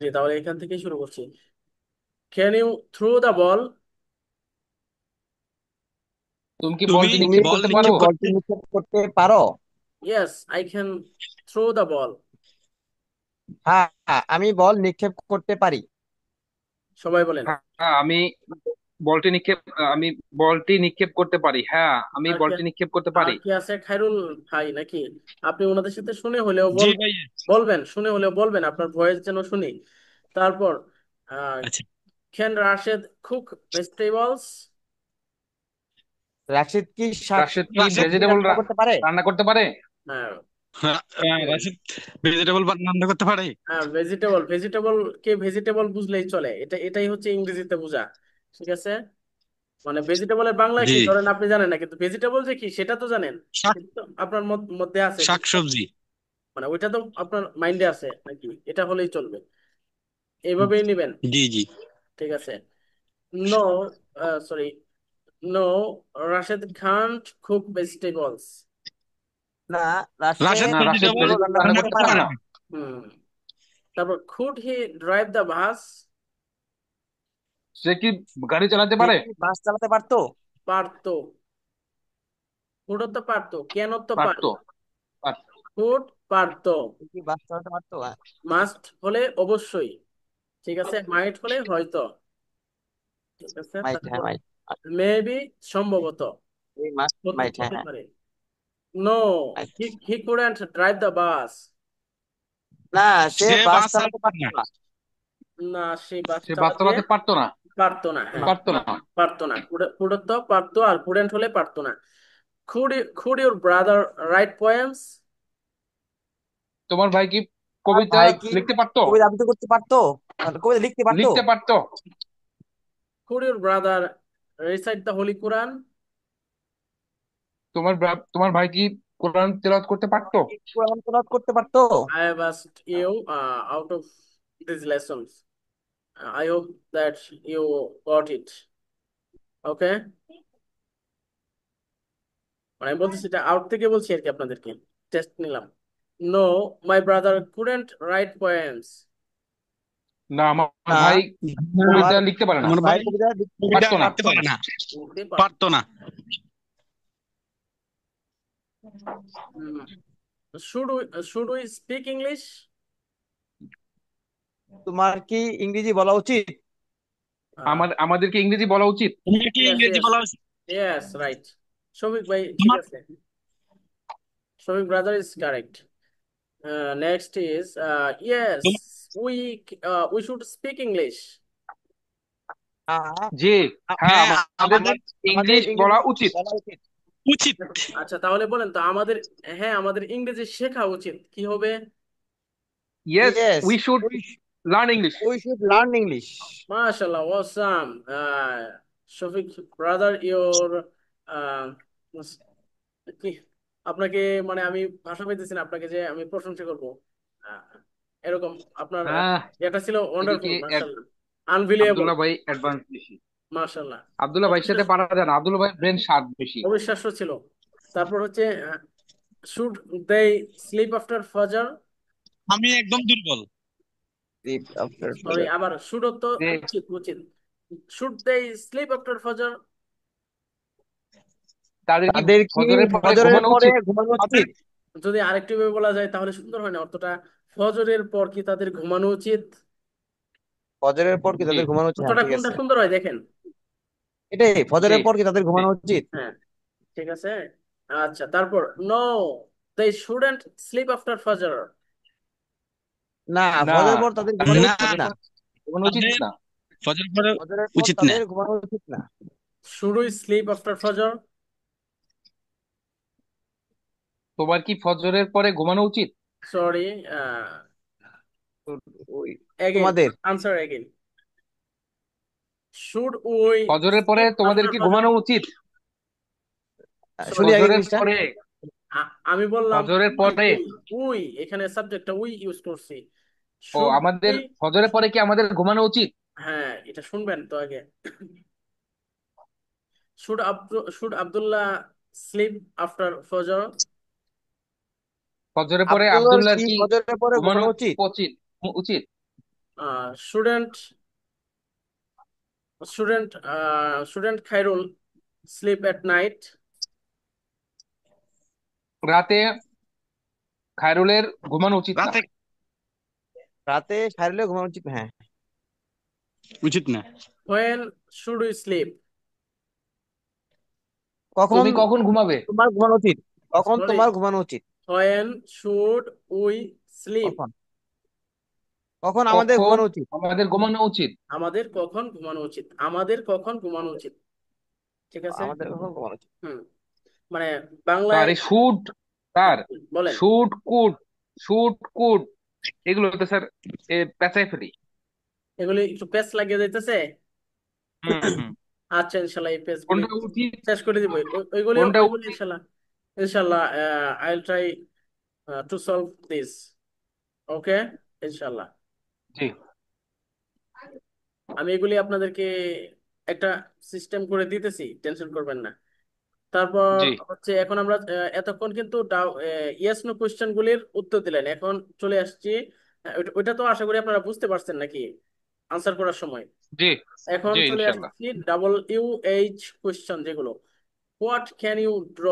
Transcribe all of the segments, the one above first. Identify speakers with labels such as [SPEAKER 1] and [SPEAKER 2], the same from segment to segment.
[SPEAKER 1] জি, তাহলে এখান থেকে শুরু করছি। Can you throw the ball?
[SPEAKER 2] তুমি কি
[SPEAKER 3] তুমি
[SPEAKER 2] বলটি
[SPEAKER 4] তুমি
[SPEAKER 2] নিক্ষেপ
[SPEAKER 3] বল
[SPEAKER 2] করতে
[SPEAKER 4] কি
[SPEAKER 2] পারো?
[SPEAKER 3] নিক্ষেপ
[SPEAKER 4] বলটি
[SPEAKER 3] করতে
[SPEAKER 4] নিক্ষেপ করতে পারো?
[SPEAKER 1] Yes, I can throw the ball.
[SPEAKER 4] হ্যাঁ, আমি বল নিক্ষেপ করতে পারি।
[SPEAKER 1] সবাই বলেন।
[SPEAKER 2] হ্যাঁ, বলটি নিক্ষেপ আমি বলটি নিক্ষেপ করতে পারি। হ্যাঁ, আমি
[SPEAKER 1] আর কে
[SPEAKER 2] বলটি নিক্ষেপ করতে
[SPEAKER 1] আর
[SPEAKER 2] পারি।
[SPEAKER 1] কি আছে? খায়রুল ভাই নাকি? আপনি ওনাদের সাথে শুনে হলেও
[SPEAKER 3] জি ভাই।
[SPEAKER 1] বলবেন, শুনে হলেও বলবেন, আপনার ভয়েস যেন শুনি। তারপর
[SPEAKER 3] আচ্ছা।
[SPEAKER 1] Can Rashed cook vegetables?
[SPEAKER 4] Rashid কি শাক
[SPEAKER 2] রাশেদ কি
[SPEAKER 3] রাশেদ
[SPEAKER 4] সবজি
[SPEAKER 2] ভেজিটেবল
[SPEAKER 4] রান্না করতে পারে?
[SPEAKER 2] রান্না করতে পারে?
[SPEAKER 1] হ্যাঁ।
[SPEAKER 3] রাশেদ ভেজিটেবল রান্না করতে পারে।
[SPEAKER 1] হ্যাঁ, ভেজিটেবল ভেজিটেবল কে ভেজিটেবল বুঝলেই চলে, এটাই হচ্ছে ইংরেজিতে বোঝা। ঠিক আছে। মানে ভেজিটেবলের বাংলা
[SPEAKER 3] জি।
[SPEAKER 1] কি ধরেন আপনি জানেন না, কিন্তু ভেজিটেবল যে কি সেটা তো জানেন।
[SPEAKER 3] শাক
[SPEAKER 1] কিন্তু আপনার মধ্যে আছে
[SPEAKER 3] শাক
[SPEAKER 1] কিন্তু
[SPEAKER 3] সবজি।
[SPEAKER 1] মানে ওইটা তো আপনার মাইন্ডে আছে নাকি, এটা হলেই চলবে, এইভাবেই নেবেন।
[SPEAKER 3] জি জি।
[SPEAKER 1] ঠিক আছে। No, sorry, no, Rashed Khan cook vegetables.
[SPEAKER 4] না,
[SPEAKER 3] রাশেদ
[SPEAKER 4] রাশেদ
[SPEAKER 2] না, রাশেদ
[SPEAKER 3] ভেজিটেবল
[SPEAKER 4] ভেজিটেবল রান্না
[SPEAKER 2] ভেজিটেবল রান্না
[SPEAKER 3] রান্না
[SPEAKER 4] করতে
[SPEAKER 2] করতে
[SPEAKER 3] করতে
[SPEAKER 4] পারে
[SPEAKER 2] পারে
[SPEAKER 4] না।
[SPEAKER 3] পারে
[SPEAKER 2] না।
[SPEAKER 3] না।
[SPEAKER 1] হুম। তারপর could he drive the bus?
[SPEAKER 2] সে কি গাড়ি চালাতে
[SPEAKER 4] সে
[SPEAKER 2] পারে?
[SPEAKER 4] কি বাস চালাতে পারতো?
[SPEAKER 1] পারতো। কুড তো পারতো, কেন তো পারে?
[SPEAKER 2] পারতো। পারতো।
[SPEAKER 1] কুড পারতো।
[SPEAKER 4] সে কি বাস চালাতে পারতো?
[SPEAKER 1] মাস্ট হলে অবশ্যই। ঠিক আছে, মাইট হলে হয়তো। ঠিক আছে,
[SPEAKER 4] মাইট, হ্যাঁ
[SPEAKER 1] তারপর
[SPEAKER 4] মাইট।
[SPEAKER 1] মেবি সম্ভবত।
[SPEAKER 4] এই মাস্ট
[SPEAKER 1] হতে
[SPEAKER 4] মাইট, হ্যাঁ
[SPEAKER 1] হতে
[SPEAKER 4] হ্যাঁ
[SPEAKER 1] পারে। No,
[SPEAKER 4] might.
[SPEAKER 1] He couldn't drive the bus.
[SPEAKER 4] না, সে
[SPEAKER 3] সে
[SPEAKER 4] বাস
[SPEAKER 3] বাস
[SPEAKER 4] চালাতে
[SPEAKER 3] চালাতে পারে
[SPEAKER 4] পারতো
[SPEAKER 3] না।
[SPEAKER 4] না।
[SPEAKER 1] না, সে বাস
[SPEAKER 2] সে বাস
[SPEAKER 1] চালাতে
[SPEAKER 2] চালাতে পারতো না।
[SPEAKER 1] পারতো না, হ্যাঁ।
[SPEAKER 2] পারতো না।
[SPEAKER 1] পারতো না, কুডত তো পারতো, আর কুডেন্ট হলে পারতো না। Could your brother write poems?
[SPEAKER 2] তোমার ভাই কি
[SPEAKER 4] আর
[SPEAKER 2] কবিতা
[SPEAKER 4] ভাই কি
[SPEAKER 2] লিখতে পারতো?
[SPEAKER 4] কবিতা আবৃত্তি করতে পারতো? কবিতা লিখতে পারতো?
[SPEAKER 2] লিখতে পারতো।
[SPEAKER 1] Could your brother recite the holy Quran?
[SPEAKER 2] তোমার ভাই কি কোরআন তেলাওয়াত করতে পারতো?
[SPEAKER 4] কি কোরআন তেলাওয়াত করতে পারতো?
[SPEAKER 1] I have asked you out of these lessons. I hope that you got it. Okay? মানে আমি বলতেছি এটা আউট থেকে বলছি আর কি, আপনাদেরকে টেস্ট নিলাম। No, my brother couldn't write poems.
[SPEAKER 2] না, আমার
[SPEAKER 4] না,
[SPEAKER 2] ভাই
[SPEAKER 3] না,
[SPEAKER 2] কবিতা
[SPEAKER 4] আমার
[SPEAKER 2] লিখতে পারে না।
[SPEAKER 3] আমার
[SPEAKER 4] ভাই
[SPEAKER 3] ভাই
[SPEAKER 4] কবিতা
[SPEAKER 3] কবিতা
[SPEAKER 2] পারতো না।
[SPEAKER 3] লিখতে
[SPEAKER 4] পারতো
[SPEAKER 3] পারে
[SPEAKER 4] না।
[SPEAKER 3] না। পারতো না।
[SPEAKER 1] Should we speak English?
[SPEAKER 4] তোমার কি ইংরেজি বলা উচিত?
[SPEAKER 2] আমাদেরকে ইংরেজি বলা উচিত।
[SPEAKER 3] তুমি কি
[SPEAKER 1] ইয়েস,
[SPEAKER 3] ইংরেজি
[SPEAKER 1] ইয়েস,
[SPEAKER 3] বলা উচিত?
[SPEAKER 1] Yes, right. শফিক ভাই ঠিক
[SPEAKER 3] আমার
[SPEAKER 1] আছে। Shafiq brother is correct. Next is yes,
[SPEAKER 3] তোমার
[SPEAKER 1] we we should speak English.
[SPEAKER 4] হ্যাঁ,
[SPEAKER 2] যে হ্যাঁ,
[SPEAKER 3] হ্যাঁ,
[SPEAKER 2] আমাদের
[SPEAKER 3] আমাদের
[SPEAKER 4] আমাদের
[SPEAKER 2] ইংলিশ
[SPEAKER 4] ইংরেজি
[SPEAKER 2] বলা উচিত।
[SPEAKER 4] বলা উচিত।
[SPEAKER 3] উচিত।
[SPEAKER 1] আচ্ছা, তাহলে বলেন তো আমাদের, হ্যাঁ, আমাদের ইংরেজি শেখা উচিত, কি হবে?
[SPEAKER 2] Yes,
[SPEAKER 4] yes,
[SPEAKER 2] we should
[SPEAKER 4] we
[SPEAKER 2] learn English.
[SPEAKER 4] We should learn English.
[SPEAKER 1] মাশাআল্লাহ, ওয়াসাম। শফিক ব্রাদার, ইওর কি আপনাকে, মানে আমি ভাষা পাইতেছি না আপনাকে যে আমি প্রশংসা করব। আহ, এরকম আপনার
[SPEAKER 2] হ্যাঁ,
[SPEAKER 1] এটা ছিল
[SPEAKER 2] এদিকে
[SPEAKER 1] ওয়ান্ডারফুল, মাশাআল্লাহ, আনবিলিয়েবল,
[SPEAKER 2] আব্দুল্লাহ ভাই অ্যাডভান্স বেশি।
[SPEAKER 1] মাশাআল্লাহ,
[SPEAKER 2] আব্দুল্লাহ ভাইয়ের সাথে পারা যায় না, আব্দুল্লাহ ভাই ব্রেন শার্প বেশি।
[SPEAKER 1] অবিশ্বাস্য ছিল। তারপর হচ্ছে শুড দে স্লিপ আফটার ফজর?
[SPEAKER 3] আমি একদম দুর্বল।
[SPEAKER 4] Sleep after
[SPEAKER 1] sorry,
[SPEAKER 4] fajr।
[SPEAKER 1] আবার শুড তো
[SPEAKER 2] যে
[SPEAKER 1] উচিত উচিত। শুড দে স্লিপ আফটার ফজর?
[SPEAKER 2] তাদের কি
[SPEAKER 4] তাদের কি
[SPEAKER 2] ফজরের পরে
[SPEAKER 4] ফজরের
[SPEAKER 2] ঘুমানো
[SPEAKER 4] পরে
[SPEAKER 2] উচিত?
[SPEAKER 4] ঘুমানো
[SPEAKER 3] তাদের
[SPEAKER 4] উচিত?
[SPEAKER 1] যদি আরেকটু ভাবে বলা যায় তাহলে সুন্দর হয় না অর্থটা? ফজরের পর কি তাদের ঘুমানো উচিত?
[SPEAKER 4] ফজরের পর কি
[SPEAKER 2] জি।
[SPEAKER 4] তাদের ঘুমানো উচিত? হ্যাঁ,
[SPEAKER 1] অর্থটা
[SPEAKER 4] ঠিক
[SPEAKER 1] কোনটা
[SPEAKER 4] আছে।
[SPEAKER 1] সুন্দর হয় দেখেন।
[SPEAKER 4] এটাই,
[SPEAKER 2] জি।
[SPEAKER 4] ফজরের পর কি তাদের ঘুমানো উচিত?
[SPEAKER 1] হ্যাঁ, ঠিক আছে। আচ্ছা, তারপর নো, দে শুডন্ট স্লিপ আফটার ফজর?
[SPEAKER 4] না,
[SPEAKER 2] না,
[SPEAKER 4] ফজরের পর তাদের ঘুমানো
[SPEAKER 3] না,
[SPEAKER 4] উচিত
[SPEAKER 2] ফজরের
[SPEAKER 4] না।
[SPEAKER 2] পর ঘুমানো উচিত
[SPEAKER 3] তাদের
[SPEAKER 2] না।
[SPEAKER 3] ফজর পড়া
[SPEAKER 4] ফজরের পর
[SPEAKER 3] উচিত না।
[SPEAKER 4] তাদের ঘুমানো উচিত না।
[SPEAKER 1] শুড উই স্লিপ আফটার ফজর?
[SPEAKER 2] তোমার কি ফজরের পরে ঘুমানো উচিত?
[SPEAKER 1] সরি,
[SPEAKER 4] তো ওই
[SPEAKER 1] এগেইন,
[SPEAKER 4] তোমাদের
[SPEAKER 1] আনসার এগেইন। শুড উই
[SPEAKER 2] ফজরের পরে
[SPEAKER 1] স্লিপ
[SPEAKER 2] তোমাদের
[SPEAKER 1] আফটার
[SPEAKER 2] কি
[SPEAKER 1] ফজর?
[SPEAKER 2] ঘুমানো উচিত?
[SPEAKER 1] সরি,
[SPEAKER 4] শুনি আগে
[SPEAKER 2] ফজরের
[SPEAKER 4] জিনিসটা।
[SPEAKER 2] পরে।
[SPEAKER 1] আমি বললাম
[SPEAKER 2] ফজরের
[SPEAKER 1] উই
[SPEAKER 2] পরে।
[SPEAKER 1] উই উই, এখানে সাবজেক্টটা উই ইউজ করছি।
[SPEAKER 2] ও,
[SPEAKER 1] শুড
[SPEAKER 2] আমাদের
[SPEAKER 1] উই,
[SPEAKER 2] ফজরের পরে কি আমাদের ঘুমানো উচিত?
[SPEAKER 1] হ্যাঁ, এটা শুনবেন তো আগে। শুড আব্দুল্লাহ স্লিপ আফটার ফজর?
[SPEAKER 2] ফজরের পরে
[SPEAKER 4] আব্দুল্লাহর
[SPEAKER 2] আব্দুল্লাহর
[SPEAKER 4] কি
[SPEAKER 2] কি
[SPEAKER 4] ফজরের পরে
[SPEAKER 2] ঘুমানো
[SPEAKER 4] ঘুমানো উচিত?
[SPEAKER 2] উচিত? উচিত।
[SPEAKER 1] Shouldn't shouldn't Khairul sleep at night?
[SPEAKER 2] রাতে খায়রুলের ঘুমানো উচিত না।
[SPEAKER 3] রাতে
[SPEAKER 4] রাতে সারিলে ঘুমানো উচিত, হ্যাঁ।
[SPEAKER 3] উচিত না।
[SPEAKER 1] When should we sleep?
[SPEAKER 4] কখন
[SPEAKER 2] তুমি কখন ঘুমাবে?
[SPEAKER 4] তোমার ঘুমানো উচিত? কখন
[SPEAKER 1] Sorry,
[SPEAKER 4] তোমার ঘুমানো উচিত?
[SPEAKER 1] when should we sleep?
[SPEAKER 4] কখন কখন আমাদের
[SPEAKER 2] কখন
[SPEAKER 4] ঘুমানো উচিত?
[SPEAKER 2] আমাদের ঘুমানো উচিত?
[SPEAKER 1] আমাদের কখন ঘুমানো উচিত? আমাদের কখন ঘুমানো উচিত? ঠিক আছে।
[SPEAKER 4] আমাদের কখন ঘুমানো উচিত?
[SPEAKER 1] হুম, মানে বাংলায়
[SPEAKER 2] স্যার এই শুট, স্যার
[SPEAKER 1] বলেন।
[SPEAKER 2] শুট কুড, শুট কুড এগুলো তো স্যার পেঁচাই ফেলি।
[SPEAKER 1] এগুলি একটু পেস লাগিয়ে যাইতেছে।
[SPEAKER 2] হুম হুম।
[SPEAKER 1] আচ্ছা, ইনশাল্লাহ এই পেস গুলি
[SPEAKER 2] কোনটা উচিত,
[SPEAKER 1] শেষ করে দিব। ওইগুলি
[SPEAKER 2] কোনটা
[SPEAKER 1] ওইগুলি
[SPEAKER 2] উচিত?
[SPEAKER 1] ইনশাল্লাহ, ইনশাল্লাহ I will try to solve this. Okay, ইনশাল্লাহ।
[SPEAKER 2] জি
[SPEAKER 1] আমি এগুলি আপনাদেরকে একটা সিস্টেম করে দিতেছি, টেনশন করবেন না। তারপর
[SPEAKER 2] জি
[SPEAKER 1] হচ্ছে এখন আমরা এতক্ষণ কিন্তু ইয়েস নো কোশ্চেন গুলির উত্তর দিলেন, এখন চলে আসছি। ওইটা তো আশা করি আপনারা বুঝতে পারছেন নাকি আনসার করার সময়।
[SPEAKER 2] জি
[SPEAKER 1] এখন
[SPEAKER 2] জি
[SPEAKER 1] চলে
[SPEAKER 2] ইনশাল্লাহ।
[SPEAKER 1] আসছি WH কোশ্চেন যেগুলো। What can you draw?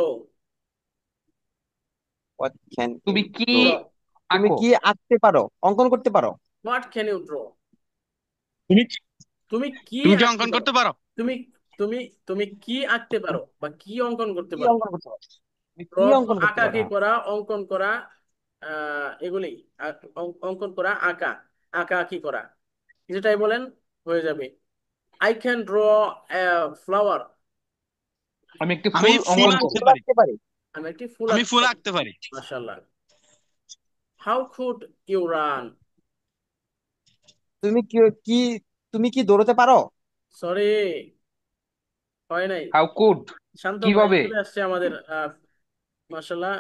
[SPEAKER 4] What can you
[SPEAKER 2] তুমি কি
[SPEAKER 4] draw?
[SPEAKER 1] ড্র,
[SPEAKER 4] তুমি
[SPEAKER 2] আঁকো?
[SPEAKER 4] কি আঁকতে পারো, অঙ্কন করতে পারো?
[SPEAKER 1] What can you draw?
[SPEAKER 3] তুমি
[SPEAKER 1] তুমি কি
[SPEAKER 3] তুমি কি
[SPEAKER 1] আঁকতে
[SPEAKER 3] অঙ্কন
[SPEAKER 1] পারো?
[SPEAKER 3] করতে পারো?
[SPEAKER 1] তুমি তুমি তুমি কি আঁকতে পারো বা কি অঙ্কন করতে
[SPEAKER 4] কি
[SPEAKER 1] পারো?
[SPEAKER 4] অঙ্কন করতে পারো? তুমি
[SPEAKER 1] ড্র
[SPEAKER 4] কি
[SPEAKER 1] তো
[SPEAKER 4] অঙ্কন করতে পারো?
[SPEAKER 1] আঁকাআঁকি
[SPEAKER 4] হ্যাঁ।
[SPEAKER 1] করা, অঙ্কন করা, এগুলি অঙ্কন করা, আঁকা, আঁকাআঁকি করা, যেটাই বলেন হয়ে যাবে। I can draw flower.
[SPEAKER 2] আমি একটি
[SPEAKER 3] আমি
[SPEAKER 2] ফুল
[SPEAKER 3] ফুল
[SPEAKER 2] অঙ্কন
[SPEAKER 4] আমি
[SPEAKER 2] করব।
[SPEAKER 3] আঁকতে
[SPEAKER 4] ফুল
[SPEAKER 3] পারি।
[SPEAKER 4] আঁকতে পারি।
[SPEAKER 1] আমি একটি ফুল
[SPEAKER 3] আমি
[SPEAKER 1] আঁকতে
[SPEAKER 3] ফুল
[SPEAKER 1] পারি।
[SPEAKER 3] আঁকতে পারি।
[SPEAKER 1] মাশাআল্লাহ। How could you run?
[SPEAKER 4] তুমি কি কি তুমি কি দৌড়তে পারো?
[SPEAKER 1] সরি, হয় নাই।
[SPEAKER 2] হাউ কুড
[SPEAKER 1] শান্ত ভাই
[SPEAKER 2] কিভাবে?
[SPEAKER 1] চলে আসছে আমাদের। মাশাআল্লাহ,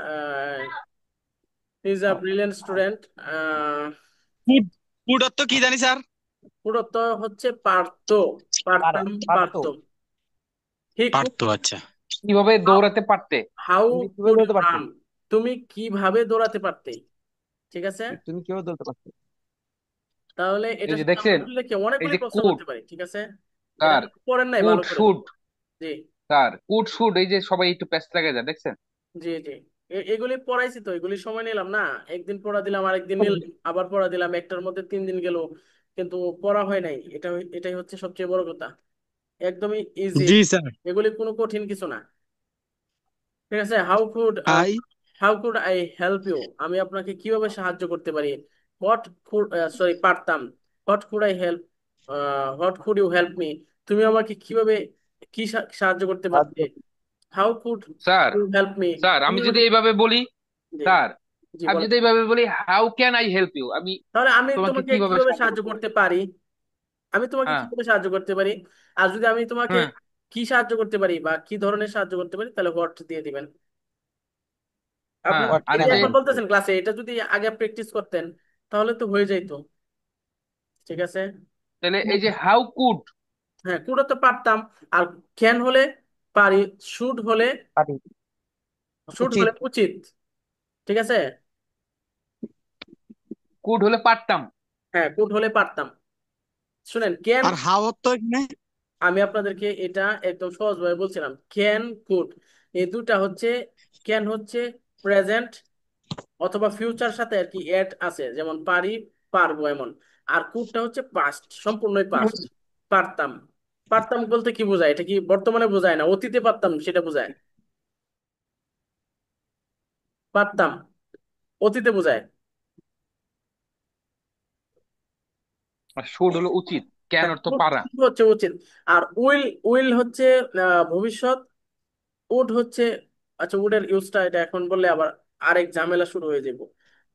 [SPEAKER 1] is a brilliant student.
[SPEAKER 3] Food, food অর্থ কি জানি স্যার?
[SPEAKER 1] পুরো তো হচ্ছে পারতো, পারতাম,
[SPEAKER 4] পারতো।
[SPEAKER 1] পারতো। He could.
[SPEAKER 3] পারতো, আচ্ছা।
[SPEAKER 2] কিভাবে দৌড়াতে পারতে?
[SPEAKER 1] হাউ
[SPEAKER 4] তুমি কিভাবে
[SPEAKER 1] কুড ইউ
[SPEAKER 4] দৌড়তে পারতে?
[SPEAKER 1] রান? তুমি কিভাবে দৌড়াতে পারতে? ঠিক আছে।
[SPEAKER 4] তুমি কিভাবে দৌড়তে পারতে?
[SPEAKER 1] তাহলে এটা
[SPEAKER 2] এই যে
[SPEAKER 1] যদি আমরা
[SPEAKER 2] দেখছেন,
[SPEAKER 1] লিখে
[SPEAKER 2] এই
[SPEAKER 1] অনেকগুলি
[SPEAKER 2] যে
[SPEAKER 1] প্রশ্ন
[SPEAKER 2] কুড,
[SPEAKER 1] করতে পারি, ঠিক আছে। এটা
[SPEAKER 2] স্যার
[SPEAKER 1] আপনি পড়েন নাই
[SPEAKER 2] কুড
[SPEAKER 1] ভালো করে।
[SPEAKER 2] Should,
[SPEAKER 1] G,
[SPEAKER 2] sir could should, এই যে সবাই একটু প্যাচ লাগে যায় দেখছেন।
[SPEAKER 1] জি, জি। এগুলি পড়াইছি তো, এগুলি সময় নিলাম না। একদিন পড়া দিলাম, আরেকদিন নিলাম, আবার পড়া দিলাম, একটার মধ্যে 3 দিন গেল, কিন্তু পড়া হয় নাই। এটাই হচ্ছে সবচেয়ে বড় কথা। একদমই ইজি,
[SPEAKER 3] জি স্যার।
[SPEAKER 1] এগুলি কোনো কঠিন কিছু না। ঠিক আছে।
[SPEAKER 3] I
[SPEAKER 1] how could I help you? আমি আপনাকে কিভাবে সাহায্য করতে পারি? হোয়াট কুড, সরি, পারতাম। What could I help, what could you help me? তুমি আমাকে কিভাবে, কি সাহায্য করতে পারতে? How could
[SPEAKER 2] sir,
[SPEAKER 1] you help me?
[SPEAKER 2] Sir
[SPEAKER 1] তুমি
[SPEAKER 2] আমি যদি
[SPEAKER 1] আমাকে,
[SPEAKER 2] এইভাবে বলি,
[SPEAKER 1] জি,
[SPEAKER 2] স্যার
[SPEAKER 1] জি
[SPEAKER 2] আমি
[SPEAKER 1] বলেন।
[SPEAKER 2] যদি এইভাবে বলি how can I help you, আমি
[SPEAKER 1] তাহলে আমি
[SPEAKER 2] তোমাকে
[SPEAKER 1] তোমাকে
[SPEAKER 2] কিভাবে
[SPEAKER 1] কিভাবে
[SPEAKER 2] সাহায্য
[SPEAKER 1] সাহায্য
[SPEAKER 2] করতে পারি?
[SPEAKER 1] করতে পারি? আমি তোমাকে
[SPEAKER 2] হ্যাঁ
[SPEAKER 1] কিভাবে সাহায্য করতে পারি? আর যদি আমি তোমাকে
[SPEAKER 2] হ্যাঁ
[SPEAKER 1] কি সাহায্য করতে পারি বা কি ধরনের সাহায্য করতে পারি, তাহলে হোয়াট দিয়ে দিবেন। আপনি
[SPEAKER 2] হ্যাঁ।
[SPEAKER 4] হোয়াট
[SPEAKER 2] আর
[SPEAKER 1] এই যে
[SPEAKER 2] এই
[SPEAKER 4] ক্যান
[SPEAKER 2] যে,
[SPEAKER 4] আই
[SPEAKER 1] এখন
[SPEAKER 4] হেল্প ইউ?
[SPEAKER 1] বলতেছেন ক্লাসে, এটা যদি আগে প্র্যাকটিস করতেন তাহলে তো হয়ে যাইতো। ঠিক আছে।
[SPEAKER 2] তাহলে এই যে হাউ কুড,
[SPEAKER 1] হ্যাঁ, কুড়ো তো পারতাম। আর ক্যান হলে পারি, শুড হলে,
[SPEAKER 4] পারি।
[SPEAKER 1] শুড
[SPEAKER 4] উচিত।
[SPEAKER 1] হলে উচিত। ঠিক আছে।
[SPEAKER 2] কুড হলে পারতাম।
[SPEAKER 1] হ্যাঁ, কুড হলে পারতাম। শুনেন, ক্যান,
[SPEAKER 3] আর হাওয়ার তো এখানে।
[SPEAKER 1] আমি আপনাদেরকে এটা একদম সহজভাবে বলছিলাম। ক্যান, কুড, এই দুটা হচ্ছে, ক্যান হচ্ছে প্রেজেন্ট অথবা ফিউচার সাথে আর কি এড আছে, যেমন পারি, পারবো এমন। আর কুডটা হচ্ছে পাস্ট, সম্পূর্ণই পাস্ট। পারতাম, পারতাম বলতে কি বোঝায়? এটা কি বর্তমানে বোঝায় না, অতীতে পারতাম সেটা বোঝায়। পারতাম অতীতে বোঝায়।
[SPEAKER 2] আর শুড হলো উচিত, ক্যান
[SPEAKER 1] হ্যাঁ,
[SPEAKER 2] অর্থ পারা।
[SPEAKER 1] could হচ্ছে উচিত। আর উইল, উইল হচ্ছে ভবিষ্যৎ। উড হচ্ছে, আচ্ছা উডের ইউজটা এটা এখন বললে আবার আরেক ঝামেলা শুরু হয়ে যাব।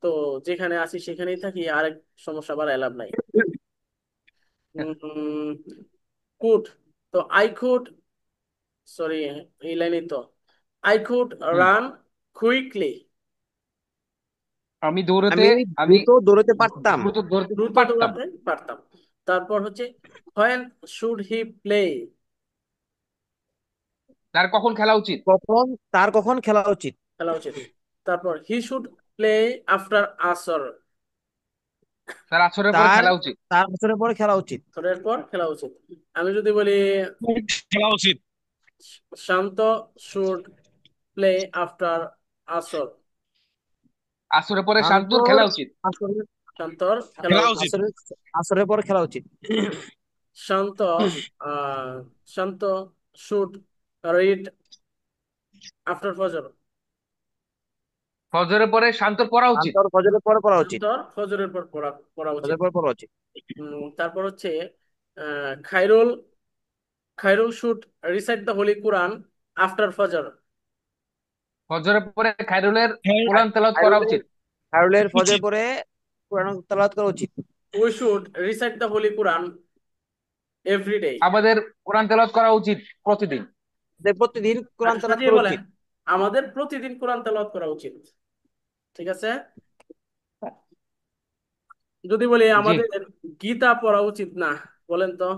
[SPEAKER 1] তো যেখানে আছি সেখানেই থাকি, আরেক সমস্যা বাড়ায় লাভ নাই। কুড, তো আই কুড, সরি, এই লাইনই তো। I could
[SPEAKER 2] hmm.
[SPEAKER 1] Run quickly.
[SPEAKER 2] আমি দৌড়াতে,
[SPEAKER 4] আমি
[SPEAKER 2] আমি
[SPEAKER 4] দ্রুত দৌড়তে পারতাম।
[SPEAKER 2] দ্রুত দৌড়াতে
[SPEAKER 1] দ্রুত
[SPEAKER 2] পারতাম।
[SPEAKER 1] দৌড়াতে পারতাম। তারপর হচ্ছে হোয়েন শুড হি প্লে?
[SPEAKER 2] তার কখন খেলা উচিত?
[SPEAKER 4] কখন তার কখন খেলা উচিত?
[SPEAKER 1] খেলা উচিত। তারপর হি শুড প্লে আফটার আসর।
[SPEAKER 2] তার আসরের পরে
[SPEAKER 4] তার
[SPEAKER 2] খেলা উচিত।
[SPEAKER 4] তার বছরের পরে খেলা উচিত।
[SPEAKER 1] আসরের পর খেলা উচিত। আমি যদি বলি
[SPEAKER 3] খেলা উচিত।
[SPEAKER 1] শান্ত শুড প্লে আফটার আসর।
[SPEAKER 2] আসরের পরে শান্তর
[SPEAKER 4] শান্তর
[SPEAKER 2] খেলা উচিত।
[SPEAKER 4] আসরের
[SPEAKER 1] শান্তর খেলা
[SPEAKER 3] খেলা
[SPEAKER 1] উচিত।
[SPEAKER 3] উচিত।
[SPEAKER 4] আসরের আসরের পরে খেলা উচিত।
[SPEAKER 1] শান্ত আহ শান্ত শুড রিড আফটার ফজর।
[SPEAKER 2] ফজরের পরে শান্তর পড়া উচিত।
[SPEAKER 4] শান্তর ফজরের পরে পড়া উচিত।
[SPEAKER 1] শান্তর ফজরের পর পড়া পড়া উচিত।
[SPEAKER 4] ফজরের পরে পড়া উচিত।
[SPEAKER 1] তারপর হচ্ছে Khairul Khairul should recite the holy Quran after ফজর।
[SPEAKER 2] ফজরের পরে খায়রুলের
[SPEAKER 3] হ্যাঁ,
[SPEAKER 2] কোরআন তেলাওয়াত করা
[SPEAKER 4] খায়রুলের
[SPEAKER 2] উচিত।
[SPEAKER 4] খায়রুলের ফজরের
[SPEAKER 3] উচিত।
[SPEAKER 4] পরে কোরআন তেলাওয়াত করা উচিত।
[SPEAKER 1] We should recite the holy Quran every day.
[SPEAKER 2] আমাদের কোরআন তেলাওয়াত করা উচিত প্রতিদিন।
[SPEAKER 4] প্রতিদিন কোরআন
[SPEAKER 1] আচ্ছা
[SPEAKER 4] তেলাওয়াত
[SPEAKER 1] সাজিয়ে
[SPEAKER 4] করা
[SPEAKER 1] বলেন,
[SPEAKER 4] উচিত।
[SPEAKER 1] আমাদের প্রতিদিন কোরআন তেলাওয়াত করা উচিত। ঠিক আছে। যদি বলি
[SPEAKER 2] জি।
[SPEAKER 1] আমাদের গীতা পড়া উচিত না, বলেন তো।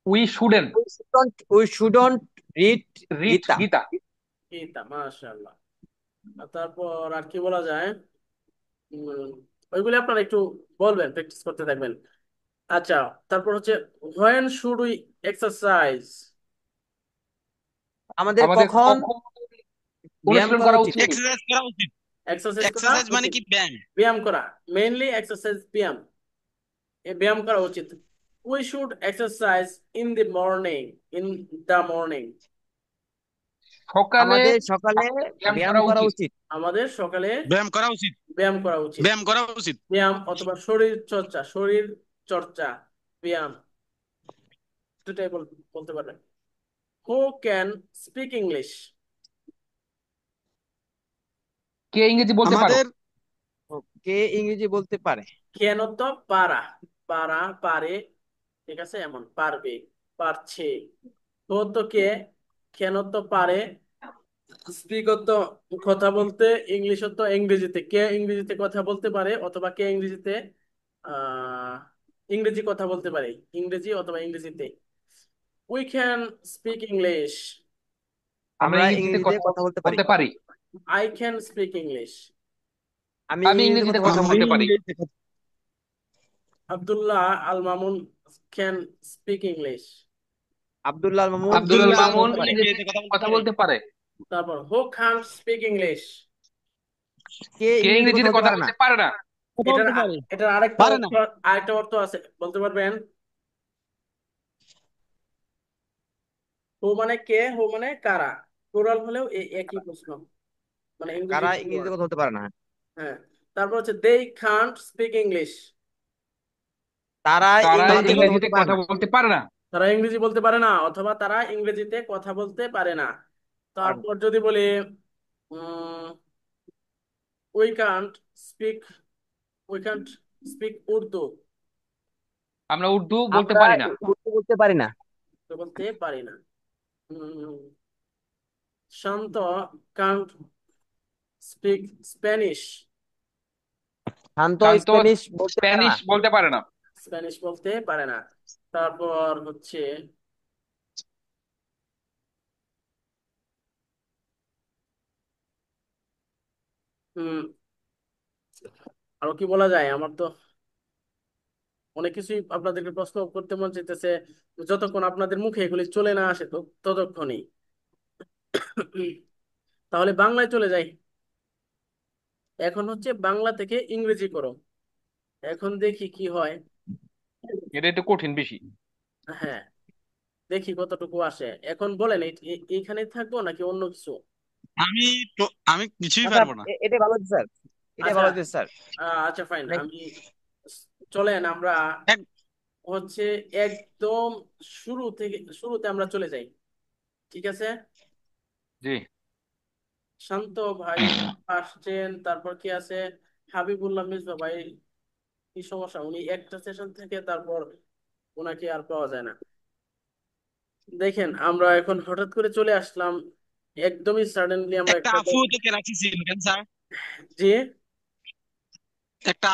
[SPEAKER 2] We শুডেন
[SPEAKER 4] we shouldn't read
[SPEAKER 2] read
[SPEAKER 4] Gita.
[SPEAKER 2] Gita.
[SPEAKER 1] Gita, মাশাআল্লাহ। আর তারপর আর কি বলা যায়? উম, ওইগুলি আপনারা একটু বলবেন, প্র্যাকটিস করতে থাকবেন। আচ্ছা, তারপর হচ্ছে হোয়েন শুড উই এক্সারসাইজ।
[SPEAKER 4] আমাদের
[SPEAKER 2] আমাদের
[SPEAKER 4] কখন
[SPEAKER 2] কখন
[SPEAKER 4] ব্যায়াম
[SPEAKER 2] অনুশীলন
[SPEAKER 4] করা
[SPEAKER 2] করা
[SPEAKER 4] উচিত?
[SPEAKER 2] উচিত?
[SPEAKER 3] এক্সারসাইজ করা উচিত।
[SPEAKER 1] এক্সারসাইজ করা
[SPEAKER 3] এক্সারসাইজ মানে
[SPEAKER 1] উচিত।
[SPEAKER 3] কি? ব্যায়াম।
[SPEAKER 1] ব্যায়াম করা, মেইনলি এক্সারসাইজ ব্যায়াম। ব্যায়াম করা উচিত। We should exercise in the morning, in the morning.
[SPEAKER 2] সকালে
[SPEAKER 4] আমাদের সকালে
[SPEAKER 2] আমাদের ব্যায়াম
[SPEAKER 4] ব্যায়াম
[SPEAKER 2] করা
[SPEAKER 4] করা
[SPEAKER 2] উচিত।
[SPEAKER 4] উচিত।
[SPEAKER 1] আমাদের সকালে
[SPEAKER 3] ব্যায়াম করা উচিত।
[SPEAKER 1] ব্যায়াম করা উচিত।
[SPEAKER 3] ব্যায়াম করা উচিত।
[SPEAKER 1] ব্যায়াম অথবা শরীর চর্চা, শরীর চর্চা, ব্যায়াম, দুটাই বলতে পারেন। Who can speak English.
[SPEAKER 2] কে ইংরেজি বলতে পারো?
[SPEAKER 3] আমাদের
[SPEAKER 4] কে ইংরেজি বলতে পারে?
[SPEAKER 1] কেন তো পারা, পারা, পারে, ঠিক আছে, এমন পারবে, পারছে। তো তো কে, কেন তো পারে, স্পিক তো কথা বলতে, ইংলিশ তো ইংরেজিতে, কে ইংরেজিতে কথা বলতে পারে অথবা কে ইংরেজিতে আহ ইংরেজি কথা বলতে পারে, ইংরেজি অথবা ইংরেজিতে। We can speak English.
[SPEAKER 2] আমরা
[SPEAKER 4] আমরা
[SPEAKER 2] ইংরেজিতে
[SPEAKER 4] ইংরেজিতে
[SPEAKER 2] কথা
[SPEAKER 4] কথা বলতে পারি।
[SPEAKER 2] বলতে পারি।
[SPEAKER 1] I can speak English.
[SPEAKER 4] আমি
[SPEAKER 2] আমি
[SPEAKER 4] ইংরেজিতে
[SPEAKER 2] ইংরেজিতে
[SPEAKER 4] কথা বলতে
[SPEAKER 2] কথা
[SPEAKER 3] আমি
[SPEAKER 4] পারি।
[SPEAKER 2] বলতে পারি।
[SPEAKER 3] ইংরেজিতে
[SPEAKER 1] Abdullah Al Mamun can speak English.
[SPEAKER 4] Abdullah Al Mamun
[SPEAKER 2] Abdul
[SPEAKER 3] Abdullah
[SPEAKER 4] ইংরেজিতে
[SPEAKER 3] আল
[SPEAKER 4] কথা
[SPEAKER 2] মামুন
[SPEAKER 4] বলতে
[SPEAKER 3] মামুন
[SPEAKER 4] পারে।
[SPEAKER 2] ইংরেজিতে
[SPEAKER 3] ইংরেজিতে কথা বলতে
[SPEAKER 2] কথা
[SPEAKER 3] পারে।
[SPEAKER 2] বলতে পারে।
[SPEAKER 1] তারপর হু ক্যান স্পিক ইংলিশ।
[SPEAKER 4] কে
[SPEAKER 2] কে
[SPEAKER 4] ইংরেজিতে কথা
[SPEAKER 2] ইংরেজিতে
[SPEAKER 4] বলতে
[SPEAKER 2] কথা
[SPEAKER 4] পারে না?
[SPEAKER 2] বলতে পারে না?
[SPEAKER 3] কথা
[SPEAKER 1] এটার
[SPEAKER 3] বলতে পারে।
[SPEAKER 1] এটার আরেকটা
[SPEAKER 3] পারে না।
[SPEAKER 1] অর্থ, আরেকটা অর্থ আছে, বলতে পারবেন? হু মানে কে, হু মানে কারা, প্লুরাল হলেও এই একই প্রশ্ন, মানে ইংরেজি
[SPEAKER 4] কারা ইংরেজিতে
[SPEAKER 1] ওয়ার্ড।
[SPEAKER 4] কথা বলতে পারে না?
[SPEAKER 1] হ্যাঁ। তারপর হচ্ছে দে কান্ট স্পিক ইংলিশ।
[SPEAKER 4] তারা
[SPEAKER 2] তারা
[SPEAKER 3] তারা
[SPEAKER 4] ইংরেজিতে কথা
[SPEAKER 2] ইংরেজিতে
[SPEAKER 4] বলতে পারে
[SPEAKER 2] কথা
[SPEAKER 4] না।
[SPEAKER 2] বলতে পারে না।
[SPEAKER 1] তারা ইংরেজি বলতে পারে না অথবা তারা ইংরেজিতে কথা বলতে পারে না।
[SPEAKER 4] পারে না।
[SPEAKER 1] তারপর যদি বলি we can't speak, we can't speak Urdu.
[SPEAKER 2] আমরা উর্দু বলতে
[SPEAKER 4] আমরা
[SPEAKER 2] পারি না।
[SPEAKER 4] উর্দু বলতে পারি না।
[SPEAKER 1] তো বলতে পারি না। Um, Shanto can't speak Spanish.
[SPEAKER 4] Shanto
[SPEAKER 2] Shanto
[SPEAKER 4] Spanish বলতে পারে
[SPEAKER 2] স্প্যানিশ
[SPEAKER 4] না।
[SPEAKER 2] বলতে পারে না।
[SPEAKER 1] স্প্যানিশ বলতে পারে না। তারপর হচ্ছে হুম আরো কি বলা যায়, আমার তো অনেক কিছুই আপনাদেরকে প্রশ্ন করতে মন চাইতেছে, যতক্ষণ আপনাদের মুখে এগুলি চলে না আসে তো ততক্ষণই। তাহলে বাংলায় চলে যাই। এখন হচ্ছে বাংলা থেকে ইংরেজি করো, এখন দেখি কি হয়।
[SPEAKER 2] এটা একটু কঠিন বেশি।
[SPEAKER 1] হ্যাঁ, দেখি কতটুকু আসে। এখন বলেন এইখানে থাকবো নাকি অন্য কিছু?
[SPEAKER 3] আমি তো আমি কিছুই
[SPEAKER 4] আচ্ছা,
[SPEAKER 3] পারবো না।
[SPEAKER 4] এটা ভালো হচ্ছে স্যার। এটা
[SPEAKER 1] আচ্ছা,
[SPEAKER 4] ভালো হচ্ছে স্যার।
[SPEAKER 1] আচ্ছা ফাইন,
[SPEAKER 4] মানে
[SPEAKER 1] আমি চলেন আমরা
[SPEAKER 3] এক
[SPEAKER 1] হচ্ছে একদম শুরুতে আমরা চলে যাই। ঠিক আছে।
[SPEAKER 2] জি।
[SPEAKER 1] শান্ত ভাই আসছেন, তারপর কি আছে, হাবিবুল্লাহ মির্জা ভাই। কি সমস্যা, উনি একটা সেশন থেকে তারপর ওনাকে আর পাওয়া যায় না। দেখেন আমরা এখন হঠাৎ করে চলে আসলাম, একদমই সাডেনলি আমরা
[SPEAKER 3] একটা
[SPEAKER 1] একটা
[SPEAKER 3] আফু তো কেরাচি ছিল কেন স্যার?
[SPEAKER 1] জি।
[SPEAKER 3] একটা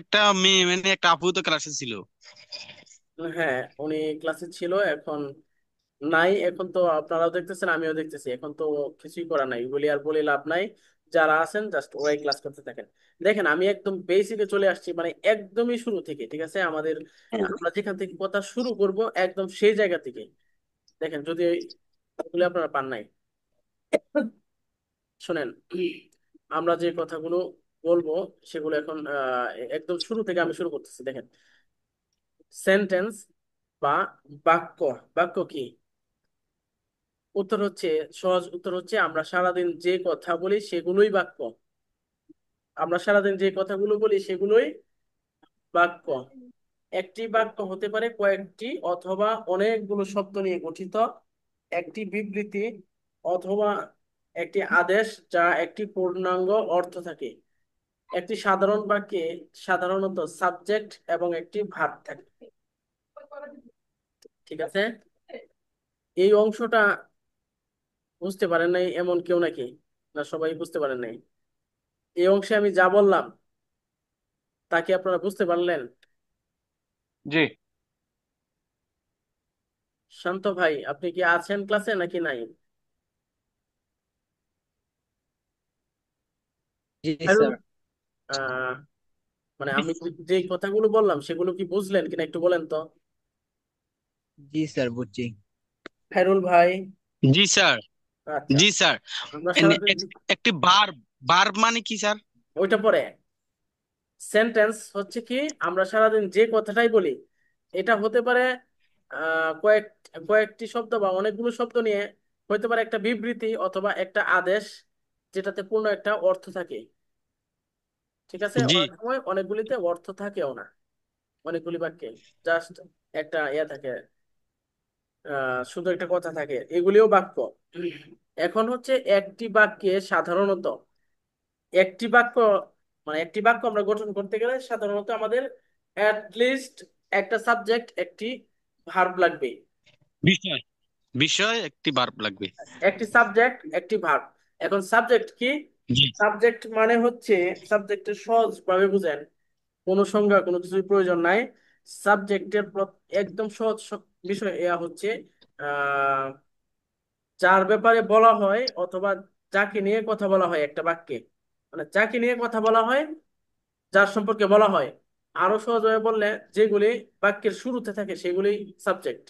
[SPEAKER 3] একটা মেয়ে মানে একটা আপু তো ক্লাসে ছিল।
[SPEAKER 1] হ্যাঁ, উনি ক্লাসে ছিল, এখন নাই, এখন তো আপনারাও দেখতেছেন আমিও দেখতেছি, এখন তো কিছুই করার নাই, বলি আর বলে লাভ নাই। যারা আছেন জাস্ট ওরাই ক্লাস করতে থাকেন। দেখেন আমি একদম বেসিকে চলে আসছি, মানে একদমই শুরু থেকে, ঠিক আছে? আমাদের আমরা যেখান থেকে কথা শুরু করব একদম সেই জায়গা থেকে। দেখেন যদি ওগুলো আপনারা পান নাই, শোনেন, আমরা যে কথাগুলো বলবো সেগুলো এখন একদম শুরু থেকে আমি শুরু করতেছি। দেখেন, সেন্টেন্স বা বাক্য। বাক্য কি? উত্তর হচ্ছে, সহজ উত্তর হচ্ছে, আমরা সারাদিন যে কথা বলি সেগুলোই বাক্য। আমরা সারাদিন যে কথাগুলো বলি সেগুলোই বাক্য। একটি বাক্য হতে পারে কয়েকটি অথবা অনেকগুলো শব্দ নিয়ে গঠিত একটি বিবৃতি অথবা একটি আদেশ যা একটি পূর্ণাঙ্গ অর্থ থাকে। একটি সাধারণ বাক্যে সাধারণত সাবজেক্ট এবং একটি ভার্ব থাকে। ঠিক আছে? এই অংশটা বুঝতে পারেন নাই এমন কেউ নাকি? না সবাই বুঝতে পারেন নাই? এই অংশে আমি যা বললাম তা কি আপনারা বুঝতে পারলেন?
[SPEAKER 2] জি।
[SPEAKER 1] শান্ত ভাই, আপনি কি আছেন ক্লাসে নাকি নাই?
[SPEAKER 4] জি
[SPEAKER 1] খায়রুল,
[SPEAKER 4] স্যার।
[SPEAKER 1] আহ মানে আমি যে কথাগুলো বললাম সেগুলো কি বুঝলেন কিনা একটু বলেন তো।
[SPEAKER 4] জি স্যার, বুঝছি।
[SPEAKER 1] খায়রুল ভাই।
[SPEAKER 3] জি স্যার।
[SPEAKER 1] আচ্ছা,
[SPEAKER 3] জি স্যার।
[SPEAKER 1] আমরা সারাদিন
[SPEAKER 3] একটি বার্ব, বার্ব মানে কি স্যার?
[SPEAKER 1] ওইটা পরে। সেন্টেন্স হচ্ছে কি, আমরা সারাদিন যে কথাটাই বলি এটা হতে পারে কয়েকটি শব্দ বা অনেকগুলো শব্দ নিয়ে, হতে পারে একটা বিবৃতি অথবা একটা আদেশ যেটাতে পূর্ণ একটা অর্থ থাকে। ঠিক আছে?
[SPEAKER 3] জি।
[SPEAKER 1] অনেক সময় অনেকগুলিতে অর্থ থাকেও না, অনেকগুলি বাক্যে জাস্ট একটা ইয়ে থাকে, শুধু একটা কথা থাকে, এগুলিও বাক্য। এখন হচ্ছে একটি বাক্যে সাধারণত একটি বাক্য, মানে একটি বাক্য আমরা গঠন করতে গেলে সাধারণত আমাদের লিস্ট একটা সাবজেক্ট একটি ভার্ব লাগবে।
[SPEAKER 3] বিষয়, বিষয় একটি বার্ব লাগবে।
[SPEAKER 1] একটি সাবজেক্ট একটি ভার্ব। এখন সাবজেক্ট কি?
[SPEAKER 3] জি।
[SPEAKER 1] সাবজেক্ট মানে হচ্ছে, সাবজেক্টের সহজ ভাবে বুঝেন, কোনো সংজ্ঞা কোনো কিছুর প্রয়োজন নাই। সাবজেক্টের একদম সহজ বিষয় এয়া হচ্ছে আহ যার ব্যাপারে বলা হয় অথবা যাকে নিয়ে কথা বলা হয় একটা বাক্যে, মানে যাকে নিয়ে কথা বলা হয়, যার সম্পর্কে বলা হয়। আরো সহজভাবে বললে, যেগুলি বাক্যের শুরুতে থাকে সেগুলি সাবজেক্ট।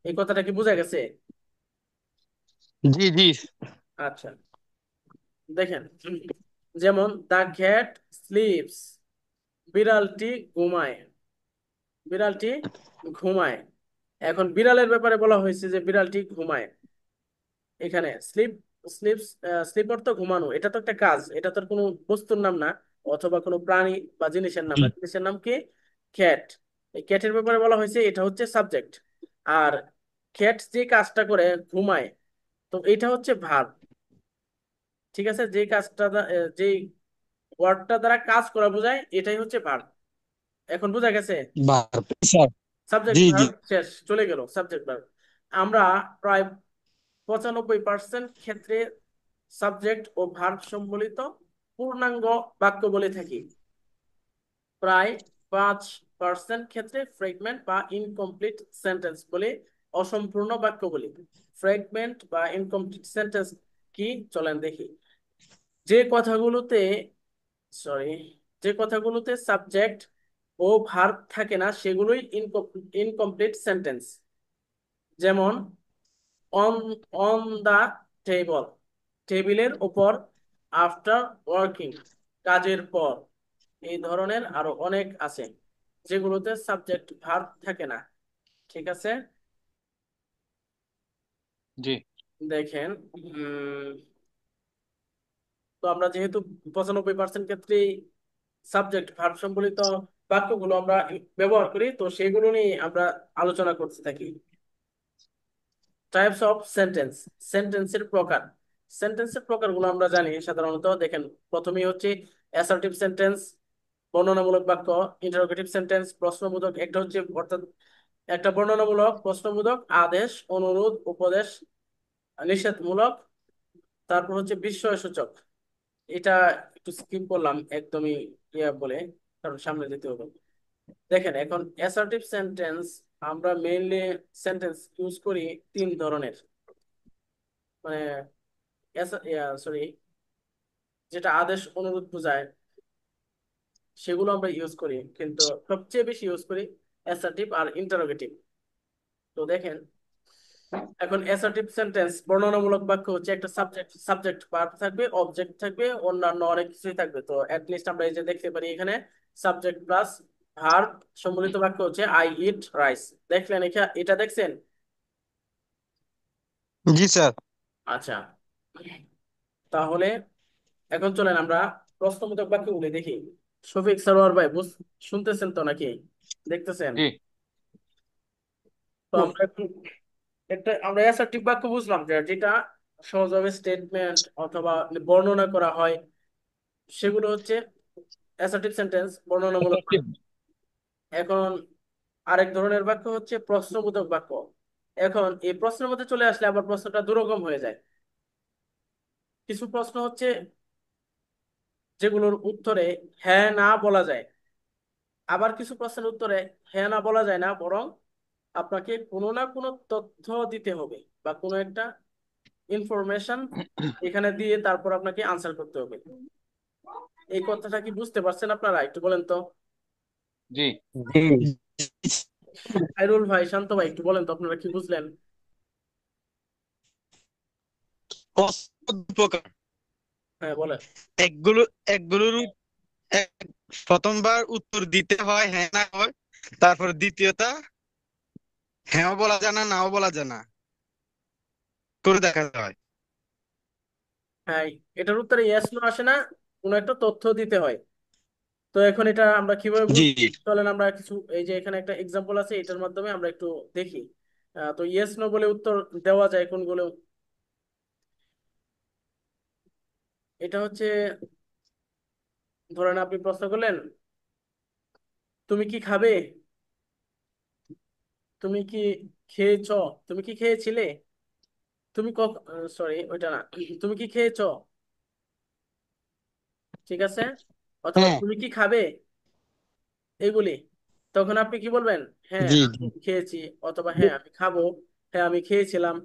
[SPEAKER 1] এই কথাটা কি বোঝা গেছে?
[SPEAKER 3] জি জি।
[SPEAKER 1] আচ্ছা, দেখেন, যেমন দ্য ক্যাট স্লিপস, বিড়ালটি ঘুমায়। বিড়ালটি ঘুমায়। এখন বিড়ালের ব্যাপারে বলা হয়েছে যে বিড়ালটি ঘুমায়। এখানে স্লিপ, স্লিপস, স্লিপ অর্থ ঘুমানো, এটা তো একটা কাজ, এটা তো আর কোনো বস্তুর নাম না অথবা কোনো প্রাণী বা জিনিসের নাম
[SPEAKER 3] জি।
[SPEAKER 1] না। জিনিসের নাম কি? ক্যাট। এই ক্যাটের ব্যাপারে বলা হয়েছে, এটা হচ্ছে সাবজেক্ট। আর ক্যাট যে কাজটা করে, ঘুমায়, তো এটা হচ্ছে ভার্ব। ঠিক আছে? যে কাজটা যে ওয়ার্ডটা দ্বারা কাজ করা বোঝায় এটাই হচ্ছে ভার্ব। এখন বোঝা গেছে?
[SPEAKER 3] Verb sir.
[SPEAKER 1] সাবজেক্ট
[SPEAKER 3] জি জি।
[SPEAKER 1] ভার্ব শেষ, চলে গেল সাবজেক্ট ভার্ব। আমরা প্রায় 95% ক্ষেত্রে সাবজেক্ট ও ভার্ব সম্বলিত পূর্ণাঙ্গ বাক্য বলে থাকি। প্রায় 5% ক্ষেত্রে ফ্রেগমেন্ট বা ইনকমপ্লিট সেন্টেন্স বলে, অসম্পূর্ণ বাক্য বলি। ফ্রেগমেন্ট বা ইনকমপ্লিট সেন্টেন্স কি চলেন দেখি। যে কথাগুলোতে, সরি, যে কথাগুলোতে সাবজেক্ট ও ভার্ব থাকে না সেগুলোই ইনকমপ্লিট সেন্টেন্স। যেমন অন অন দা টেবল, টেবিলের উপর, আফটার ওয়ার্কিং, কাজের পর। এই ধরনের আরো অনেক আছে যেগুলোতে সাবজেক্ট ভার্ব থাকে না। ঠিক আছে?
[SPEAKER 2] জি।
[SPEAKER 1] দেখেন, তো আমরা যেহেতু 95% ক্ষেত্রেই সাবজেক্ট ভার্ব সম্বলিত বাক্যগুলো আমরা ব্যবহার করি, তো সেগুলো নিয়ে আমরা আলোচনা করতে থাকি। টাইপস অফ সেন্টেন্স, সেন্টেন্সের প্রকার। সেন্টেন্সের প্রকারগুলো আমরা জানি সাধারণত। দেখেন, প্রথমেই হচ্ছে অ্যাসার্টিভ সেন্টেন্স, বর্ণনামূলক বাক্য। ইন্টারোগেটিভ সেন্টেন্স, প্রশ্নবোধক, একটা হচ্ছে অর্থাৎ একটা বর্ণনামূলক, প্রশ্নবোধক, আদেশ, অনুরোধ, উপদেশ, নিষেধমূলক। তারপর হচ্ছে বিস্ময়সূচক। এটা একটু স্কিপ করলাম একদমই, ইয়া বলে, কারণ সামনে যেতে হবে। দেখেন এখন অ্যাসার্টিভ সেন্টেন্স আমরা মেইনলি সেন্টেন্স ইউজ করি তিন ধরনের, মানে সরি, যেটা আদেশ অনুরোধ বোঝায় সেগুলো আমরা ইউজ করি, কিন্তু সবচেয়ে বেশি ইউজ করি অ্যাসার্টিভ আর ইন্টারোগেটিভ। তো দেখেন, এখন অ্যাসার্টিভ সেন্টেন্স বর্ণনামূলক বাক্য হচ্ছে একটা সাবজেক্ট সাবজেক্ট ভার্ব থাকবে, অবজেক্ট থাকবে, অন্যান্য অনেক কিছুই থাকবে। তো অ্যাট লিস্ট আমরা এই যে দেখতে পারি এখানে সাবজেক্ট প্লাস ভার্ব সম্মিলিত বাক্য হচ্ছে আই ইট রাইস। দেখলেন এটা দেখছেন?
[SPEAKER 3] জি স্যার।
[SPEAKER 1] আচ্ছা, তাহলে এখন চলেন আমরা প্রশ্নবোধক বাক্যগুলি দেখি। শফিক সরোয়ার ভাই শুনতেছেন তো নাকি দেখতেছেন?
[SPEAKER 2] জি।
[SPEAKER 1] তো আমরা একটু আমরা অ্যাসার্টিভ বাক্য বুঝলাম, যেটা সহজভাবে স্টেটমেন্ট অথবা বর্ণনা করা হয়, সেগুলো হচ্ছে অ্যাসার্টিভ সেন্টেন্স, বর্ণনামূলক বাক্য। এখন আরেক ধরনের বাক্য হচ্ছে প্রশ্নবোধক বাক্য। এখন এই প্রশ্নের মধ্যে চলে আসলে আবার প্রশ্নটা দুরকম হয়ে যায়। কিছু প্রশ্ন হচ্ছে যেগুলোর উত্তরে হ্যাঁ না বলা যায়, আবার কিছু প্রশ্নের উত্তরে হ্যাঁ না বলা যায় না, বরং আপনাকে কোনো না কোনো তথ্য দিতে হবে বা কোনো একটা ইনফরমেশন এখানে দিয়ে তারপর আপনাকে আনসার করতে হবে। এই কথাটা কি বুঝতে পারছেন আপনারা? একটু বলেন তো।
[SPEAKER 2] জি।
[SPEAKER 4] জি।
[SPEAKER 1] খায়রুল ভাই, শান্ত ভাই, একটু বলেন তো আপনারা কি বুঝলেন?
[SPEAKER 3] প্রশ্ন দু প্রকার।
[SPEAKER 1] হ্যাঁ বলেন।
[SPEAKER 3] একগুলো একগুলোর প্রথমবার উত্তর দিতে হয়, হ্যাঁ না হয়। তারপর দ্বিতীয়টা হ্যাঁও বলা যায় না, নাও বলা যায় না, করে দেখা হয়।
[SPEAKER 1] হ্যাঁ, এটার উত্তরে ইয়েস নো আসে না, কোনো একটা তথ্য দিতে হয়। তো এখন এটা আমরা কিভাবে
[SPEAKER 3] জি
[SPEAKER 1] বুঝবো?
[SPEAKER 3] জি।
[SPEAKER 1] চলেন আমরা কিছু, এই যে এখানে একটা এক্সাম্পল আছে, এটার মাধ্যমে আমরা একটু দেখি। তো ইয়েস নো বলে উত্তর দেওয়া যায় কোনগুলো। এটা হচ্ছে, ধরেন আপনি প্রশ্ন করলেন, তুমি কি খাবে? তুমি কি খেয়েছো? তুমি কি খেয়েছিলে? তুমি সরি, ওইটা না। তুমি কি খেয়েছো? ঠিক আছে, অথবা
[SPEAKER 3] হ্যাঁ।
[SPEAKER 1] তুমি কি খাবে, এইগুলি। তখন আপনি কি বলবেন? হ্যাঁ
[SPEAKER 3] জি
[SPEAKER 1] আমি
[SPEAKER 3] জি।
[SPEAKER 1] খেয়েছি, অথবা হ্যাঁ আমি খাবো, হ্যাঁ আমি খেয়েছিলাম।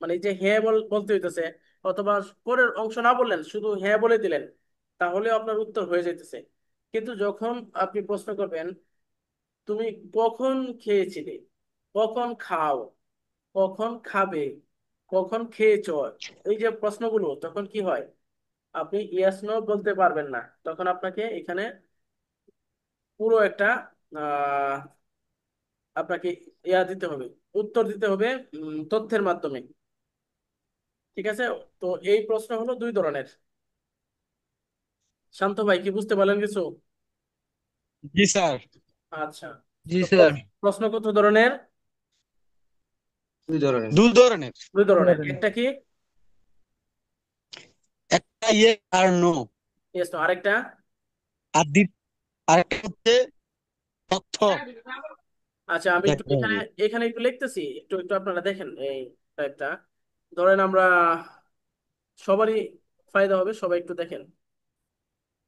[SPEAKER 1] মানে এই যে হ্যাঁ বলতে হইতেছে, অথবা পরের অংশ না বললেন, শুধু হ্যাঁ বলে দিলেন, তাহলে আপনার উত্তর হয়ে যাইতেছে। কিন্তু যখন আপনি প্রশ্ন করবেন, তুমি কখন খেয়েছিলে, কখন খাও, কখন খাবে, কখন খেয়েছো, এই যে প্রশ্নগুলো, তখন কি হয়? আপনি ইয়েস নো বলতে পারবেন না। তখন আপনাকে এখানে পুরো একটা আহ আপনাকে দিতে হবে, উত্তর দিতে হবে তথ্যের মাধ্যমে। ঠিক আছে? তো এই প্রশ্ন হলো দুই ধরনের। শান্ত ভাই, কি বুঝতে পারলেন কিছু?
[SPEAKER 3] জি স্যার।
[SPEAKER 1] আচ্ছা,
[SPEAKER 4] জি
[SPEAKER 1] তো
[SPEAKER 4] স্যার।
[SPEAKER 1] প্রশ্ন কত ধরনের?
[SPEAKER 4] দুই ধরনের।
[SPEAKER 3] দুই ধরনের।
[SPEAKER 1] দুই ধরনের। একটা কি
[SPEAKER 3] একটা ইয়ে আর নো।
[SPEAKER 1] ইয়েস নো, আরেকটা
[SPEAKER 3] আর আরেকটা হচ্ছে তথ্য।
[SPEAKER 1] আচ্ছা, আমি একটু
[SPEAKER 4] দেখতে
[SPEAKER 1] এখানে
[SPEAKER 4] হবে।
[SPEAKER 1] এখানে একটু লিখতেছি, একটু একটু আপনারা দেখেন এই টাইপটা। ধরেন আমরা সবারই ফায়দা হবে, সবাই একটু দেখেন।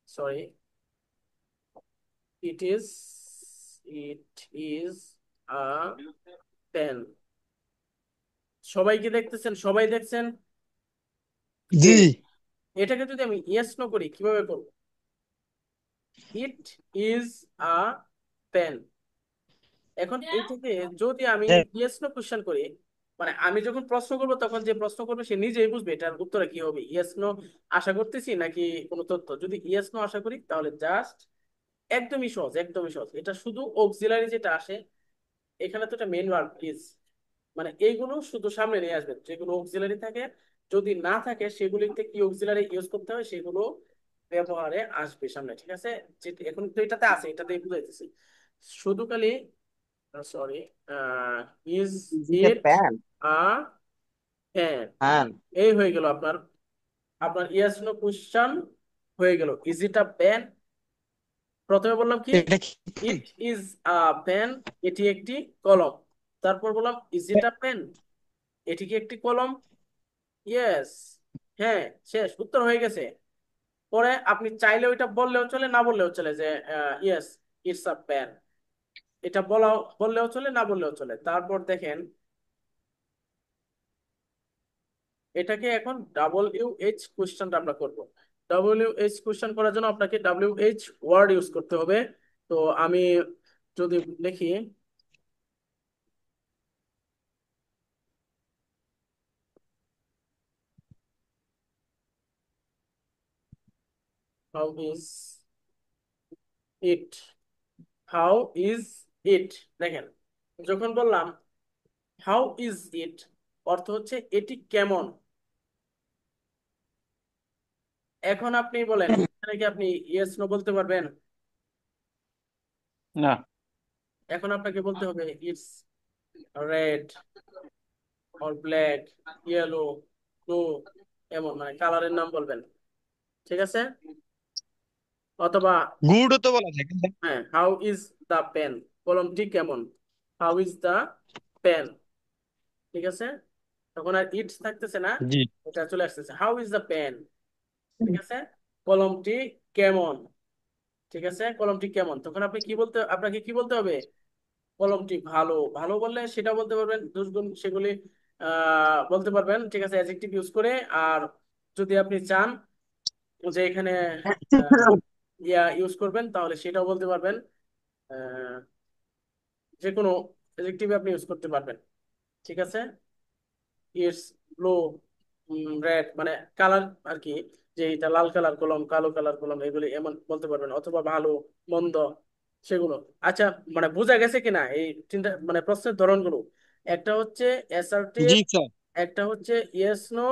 [SPEAKER 1] Sorry, it is it is a pen. সবাই কি দেখতেছেন? সবাই দেখছেন?
[SPEAKER 3] জি।
[SPEAKER 1] Good. এটাকে যদি আমি ইয়েস নো করি কিভাবে করব? It is a pen. এখন এইটাকে যদি আমি
[SPEAKER 3] হ্যাঁ।
[SPEAKER 1] ইয়েস নো কোশ্চেন করি, মানে আমি যখন প্রশ্ন করবো তখন যে প্রশ্ন করবে সে নিজেই বুঝবে এটার উত্তরে কি হবে, ইয়েস নো আশা করতেছি নাকি কোনো তথ্য। যদি ইয়েস নো আশা করি তাহলে জাস্ট একদমই সহজ, একদমই সহজ। এটা শুধু অক্সিলারি যেটা আসে, এখানে তো এটা মেইন ভার্ব ইজ, মানে এইগুলো শুধু সামনে নিয়ে আসবেন। যেগুলো অক্সিলারি থাকে, যদি না থাকে সেগুলিতে কি অক্সিলারি ইউজ করতে হয় সেগুলো ব্যবহারে আসবে সামনে। ঠিক আছে? এখন তো এটাতে আছে, এটাতে বুঝাইতেছি। শুধু খালি sorry, is
[SPEAKER 4] is it a
[SPEAKER 1] it
[SPEAKER 4] pan?
[SPEAKER 1] A pen,
[SPEAKER 4] হ্যাঁ।
[SPEAKER 1] এই হয়ে গেল আপনার আপনার ইয়েস নো কোশ্চেন হয়ে গেল। Is it a pen? প্রথমে বললাম কি,
[SPEAKER 3] এটা কি?
[SPEAKER 1] ইট ইজ আ পেন, এটি একটি কলম। তারপর বললাম ইজ ইট আ পেন, এটি কি একটি কলম? ইয়েস, হ্যাঁ, শেষ, উত্তর হয়ে গেছে। পরে আপনি চাইলে ওইটা বললেও চলে, না বললেও চলে যে ইয়েস, ইটস আ পেন। এটা বললেও চলে, না বললেও চলে। তারপর দেখেন, এটাকে এখন WH কোশ্চেনটা আমরা করব। WH কোশ্চেন করার জন্য আপনাকে WH ওয়ার্ড ইউজ করতে হবে। তো আমি যদি লিখি, how is it, how is it, দেখেন যখন বললাম হাউ ইজ ইট, অর্থ হচ্ছে এটি কেমন। এখন আপনি বলেন, এখানে কি আপনি ইয়েস নো বলতে পারবেন?
[SPEAKER 2] না।
[SPEAKER 1] এখন আপনাকে বলতে হবে it's red or black, yellow, blue, এমন মানে কালারের নাম বলবেন, ঠিক আছে? অথবা
[SPEAKER 3] গুডও তো বলা যায় কিন্তু।
[SPEAKER 1] হ্যাঁ, হাউ ইজ দা পেন, কলমটি কেমন, হাউ ইজ দা পেন, ঠিক আছে? তখন আর ইটস থাকতেছে না,
[SPEAKER 3] জি।
[SPEAKER 1] এটা চলে আসতেছে হাউ ইজ দা পেন, ঠিক আছে? কলমটি কেমন, ঠিক আছে? কলমটি কেমন, তখন আপনাকে কি বলতে হবে? কলমটি ভালো। ভালো বললে সেটা বলতে পারবেন, দুর্গুণ সেগুলি বলতে পারবেন, ঠিক আছে, অ্যাডজেক্টিভ ইউজ করে। আর যদি আপনি চান যে এখানে আহ, ইয়া ইউজ করবেন, তাহলে সেটাও বলতে পারবেন। আহ, যে কোনো অ্যাডজেক্টিভ আপনি ইউজ করতে পারবেন, ঠিক আছে? ইটস ব্লু, রেড মানে কালার আর কি, যে এটা লাল কালার কলম, কালো কালার কলম, এগুলি এমন বলতে পারবেন। অথবা ভালো মন্দ সেগুলো। আচ্ছা, মানে বোঝা গেছে কিনা এই চিন্তা মানে প্রশ্নের ধরনগুলো? একটা হচ্ছে অ্যাসার্টিভ,
[SPEAKER 3] জি স্যার।
[SPEAKER 1] একটা হচ্ছে ইয়েস নো।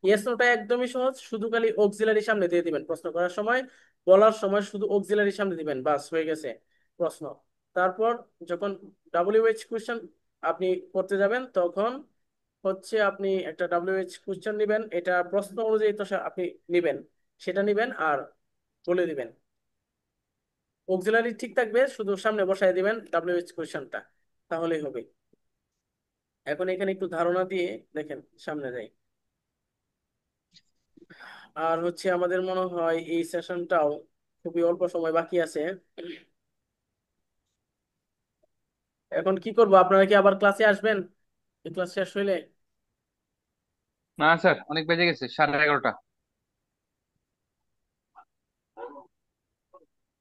[SPEAKER 1] ইয়েস নোটা একদমই সহজ, শুধু খালি অক্সিলারি সামনে দিয়ে দিবেন প্রশ্ন করার সময়, বলার সময় শুধু অক্সিলারি সামনে দিবেন, বাস হয়ে গেছে প্রশ্ন। তারপর যখন WH কোশ্চেন আপনি করতে যাবেন, তখন হচ্ছে আপনি একটা WH কোশ্চেন নেবেন, এটা প্রশ্ন অনুযায়ী তো আপনি নিবেন, সেটা নিবেন আর বলে দিবেন। অক্সিলারি ঠিক থাকবে, শুধু সামনে বসায় দিবেন WH কোশ্চেনটা, তাহলেই হবে। এখন এখানে একটু ধারণা দিয়ে দেখেন, সামনে যাই। আর হচ্ছে আমাদের মনে হয় এই সেশনটাও খুবই অল্প সময় বাকি আছে। এখন কি করব, আপনারা কি আবার ক্লাসে আসবেন এই ক্লাস শেষ হইলে?
[SPEAKER 2] না স্যার, অনেক বেজে গেছে, 11:30।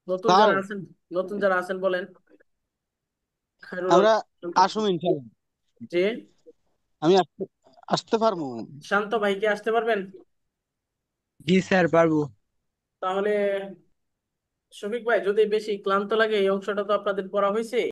[SPEAKER 1] নতুন
[SPEAKER 3] স্যার
[SPEAKER 1] যারা আছেন, নতুন যারা আছেন বলেন। খায়রুল
[SPEAKER 3] আমরা
[SPEAKER 1] আলম,
[SPEAKER 3] আসুন ইনশাল্লাহ।
[SPEAKER 1] জি,
[SPEAKER 3] আমি আসতে আসতে পারবো।
[SPEAKER 1] শান্ত ভাই কি আসতে পারবেন?
[SPEAKER 4] জি স্যার, পারবো।
[SPEAKER 1] তাহলে শফিক ভাই, যদি বেশি ক্লান্ত লাগে, এই অংশটা তো আপনাদের পড়া হয়েছে,